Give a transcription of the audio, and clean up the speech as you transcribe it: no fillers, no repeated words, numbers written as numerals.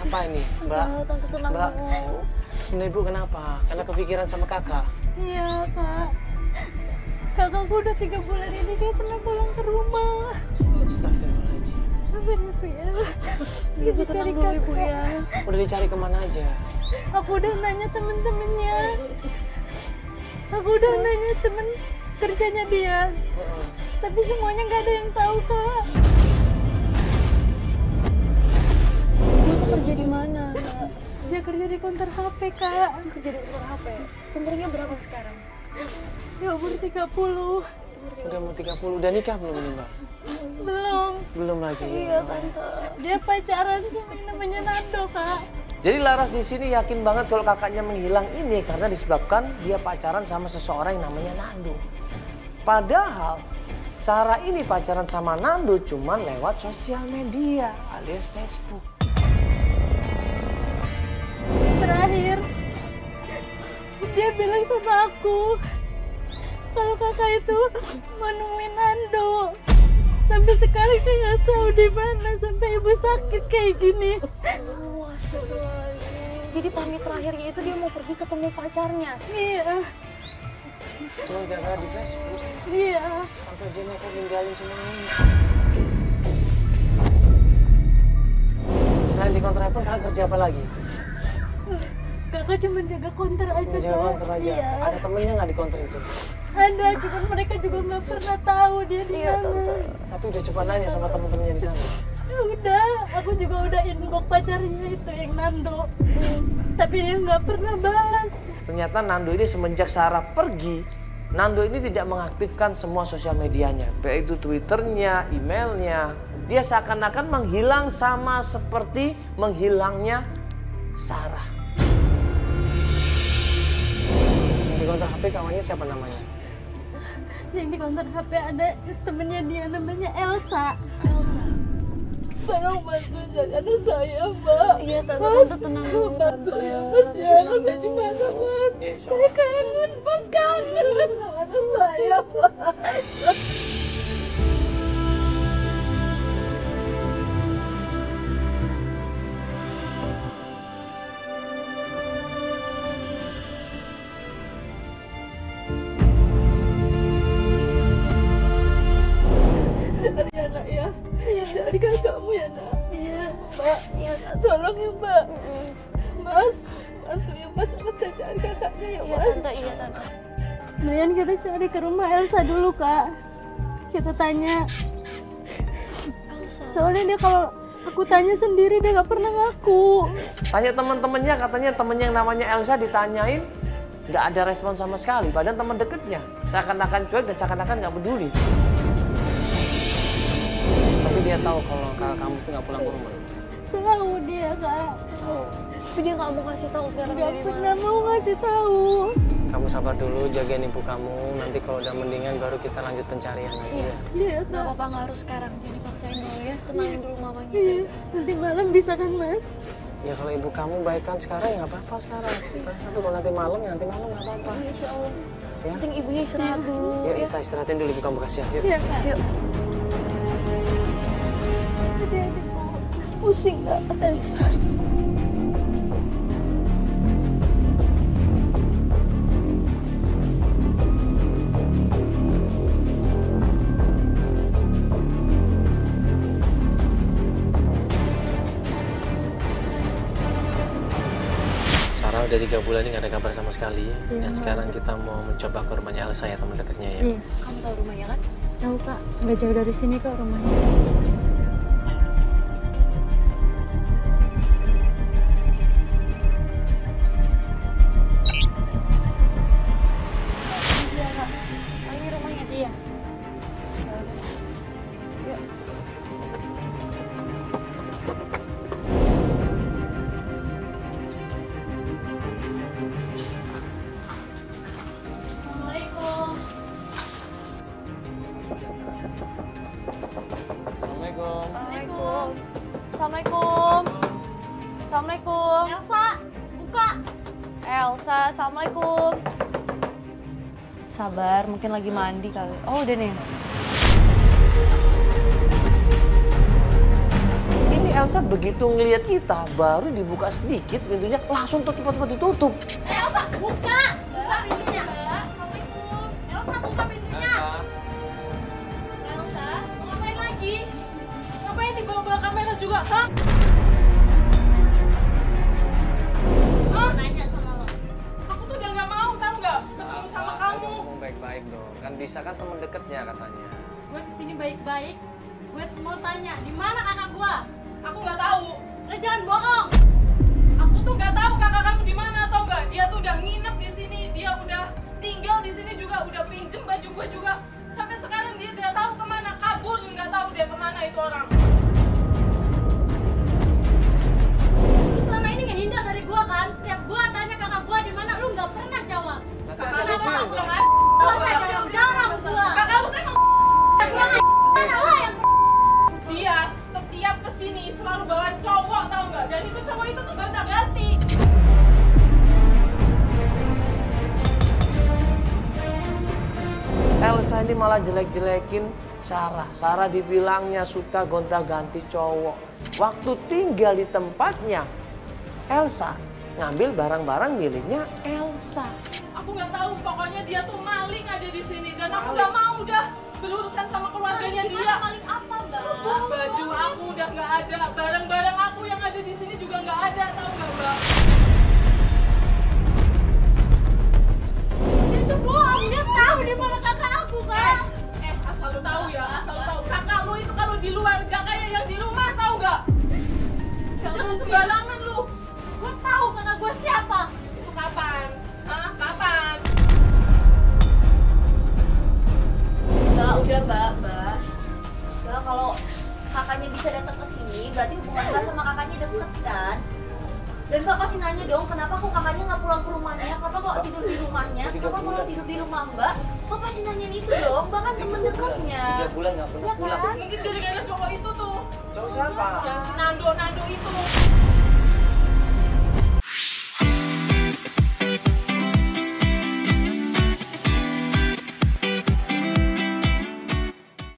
Kenapa ini, Mbak? Tante tenang Mbak, dulu. Bunda Ibu kenapa? Karena kepikiran sama kakak. Iya, Kak. Kakakku udah 3 bulan ini gak pernah pulang ke rumah. Astagfirullahaladzim. Apa itu ya? Ibu tenang dulu Ibu ya. Udah dicari kemana aja? Aku udah nanya temen-temennya. Aku udah nanya temen kerjanya dia. Tapi semuanya gak ada yang tahu, Kak. Ibu kerja di mana? Dia kerja di konter HP, Kak. Kerja di kantor HP. Umurnya berapa sekarang? Dia umur 30. Udah mau 30. Udah nikah belum ini, Mbak? Belum. Belum lagi. Iya Tante. Dia pacaran sama yang namanya Nando, Kak. Jadi Laras di sini yakin banget kalau kakaknya menghilang ini karena disebabkan dia pacaran sama seseorang yang namanya Nando. Padahal Sarah ini pacaran sama Nando cuman lewat sosial media alias Facebook. Terakhir, dia bilang sama aku kalau kakak itu mau nemuin Nando. Sampai sekarang dia nggak tahu di mana, sampai ibu sakit kayak gini. Jadi pamit terakhirnya itu dia mau pergi ketemu pacarnya. Iya, Cuma gara-gara di Facebook. iya. Sampai dia nekat ninggalin semua ini. Selain di kontrakan, kakak kerja apa lagi? Kakak cuma jaga konter aja, Jaga Kak. konter aja. Iya. Ada temennya nggak di konter itu? Ada, cuman mereka juga nggak pernah tahu dia di Iya, mana. Tante. Tapi udah coba nanya sama temen-temennya di sana. Ya udah, aku juga udah inbox pacarnya itu yang Nando. Tapi dia nggak pernah balas. Ternyata Nando ini semenjak Sarah pergi, Nando ini tidak mengaktifkan semua sosial medianya. Baik itu Twitternya, emailnya. Dia seakan-akan menghilang sama seperti menghilangnya Sarah. Di konter HP kawannya siapa namanya? Yang di konter HP ada temennya dia namanya Elsa. Tolong bantu jaga anak saya, Mbak. Iya Tante, Tante tenang dulu Bantu Tante. ya, Mas ya. Anaknya di mana, Mas? Saya kangen, Mas, kangen sama anak saya, Mas. Cari anak ya. Iya, cari kakakmu ya, Nak. Iya, Mbak. Iya, tolong ya, Mbak. Mas, bantu ya, Mas. Saya cari kakaknya ya, Iya Mas. Tante, iya Tante. Mendingan kita cari ke rumah Elsa dulu, Kak. Kita tanya. Elsa. Soalnya dia kalau aku tanya sendiri, dia gak pernah ngaku. Tanya teman-temannya, katanya temennya yang namanya Elsa ditanyain, nggak ada respon sama sekali. Padahal teman deketnya seakan-akan cuek dan seakan-akan nggak peduli. Tapi dia tahu kalau kakak kamu tuh nggak pulang ke rumah. Tahu dia, Kak. Tahu. Tapi dia nggak mau kasih tahu sekarang Gak dia di pernah mana. mau ngasih tahu. Kamu sabar dulu, jagain ibu kamu. Nanti kalau udah mendingan baru kita lanjut pencarian lagi ya. Iya, Gak Kak. apa-apa, nggak harus sekarang. Jangan dipaksain dulu ya. Tenangin dulu mamanya. Iya. Jaga. Nanti malam bisa kan, Mas? Ya kalau ibu kamu baikkan sekarang ya nggak apa-apa sekarang. Tapi kalau nanti malam ya nanti malam nggak apa-apa. Insya Allah. Ya. Penting ibunya istirahat dulu Ya ya. kita istirahatin dulu ibu kamu kasih ya. Yuk. Iya, Kak. Yuk. Adik-adik mau pusing gak? Sarah udah 3 bulan ini nggak ada kabar sama sekali. Dan sekarang kita mau mencoba ke rumahnya Elsa ya teman dekatnya ya. Kamu tahu rumahnya kan? Tahu, Kak. Nggak jauh dari sini kok rumahnya. Oh, ini rumahnya. Iya. Yuk. Assalamualaikum. Assalamualaikum. Assalamualaikum. Assalamualaikum. Assalamualaikum. Elsa, buka. Elsa, assalamualaikum. Sabar, mungkin lagi mandi kali. Oh, udah nih. Ini Ini Elsa begitu ngelihat kita, baru dibuka sedikit pintunya, langsung cepat-cepat ditutup. Elsa, buka! Buka pintunya. Assalamualaikum. Elsa, buka pintunya. Elsa, mau ngapain lagi? Ngapain dibawa-bawa kamera juga, ha? Nanya sama lo. Aku tuh udah nggak mau, tahu nggak? Ketemu sama kamu. Ngomong baik-baik dong, kan bisa kan teman dekatnya katanya. Gue kesini baik-baik. Gue mau tanya, di mana kakak gua? Aku nggak tahu. Lo jangan bohong. Aku tuh nggak tahu kakak kamu di mana, tau nggak? Dia tuh udah nginep di sini, dia udah tinggal di sini juga, udah pinjem baju gue juga. Sampai sekarang dia nggak tahu kemana, kabur nggak tahu dia kemana itu orang. Lu selama ini ngehindar dari gua kan? Setiap gua tanya kakak gua di mana, lu nggak pernah jawab. Kakak lu sini aku dong. nggak usah jarang-jarang gua. Kakak lu tuh emang mana lo yang dia setiap kesini selalu bawa cowok, tau nggak? Dan itu cowok itu tuh gonta-ganti. Elsa ini malah jelek-jelekin Sarah. Sarah dibilangnya suka gonta-ganti cowok. Waktu tinggal di tempatnya, Elsa ngambil barang-barang miliknya Elsa. Aku nggak tahu, pokoknya dia tuh maling aja di sini dan aku nggak mau udah berurusan sama keluarganya dia. Maling apa, Mbak? Baju aku udah nggak ada, barang-barang aku yang ada di sini juga nggak ada, tau nggak, Mbak? Itu bohong, dia tahu di mana kakak aku, Kak. Asal lu tahu ya, asal lu tahu. Kakak lu itu kalau di luar nggak kayak yang di rumah, tahu nggak? Jangan sembarangan lu. Gua tahu kakak gua siapa. Itu kapan? Hah? Kapan? Mbak, udah Mbak. Mbak, kalau kakaknya bisa datang ke sini, berarti hubungan Mbak sama kakaknya deket kan? Dan Mbak pasti nanya dong, kenapa kok kakaknya nggak pulang ke rumahnya? Kenapa kok tidur di rumahnya? Kenapa kalau tidur di rumah Mbak? Mbak pasti nanyain itu dong, Mbak kan temen dekatnya. 3 bulan nggak pernah Ya pulang. kan? Mungkin gara-gara cowok itu tuh. Cowok siapa? Yang si Nando itu.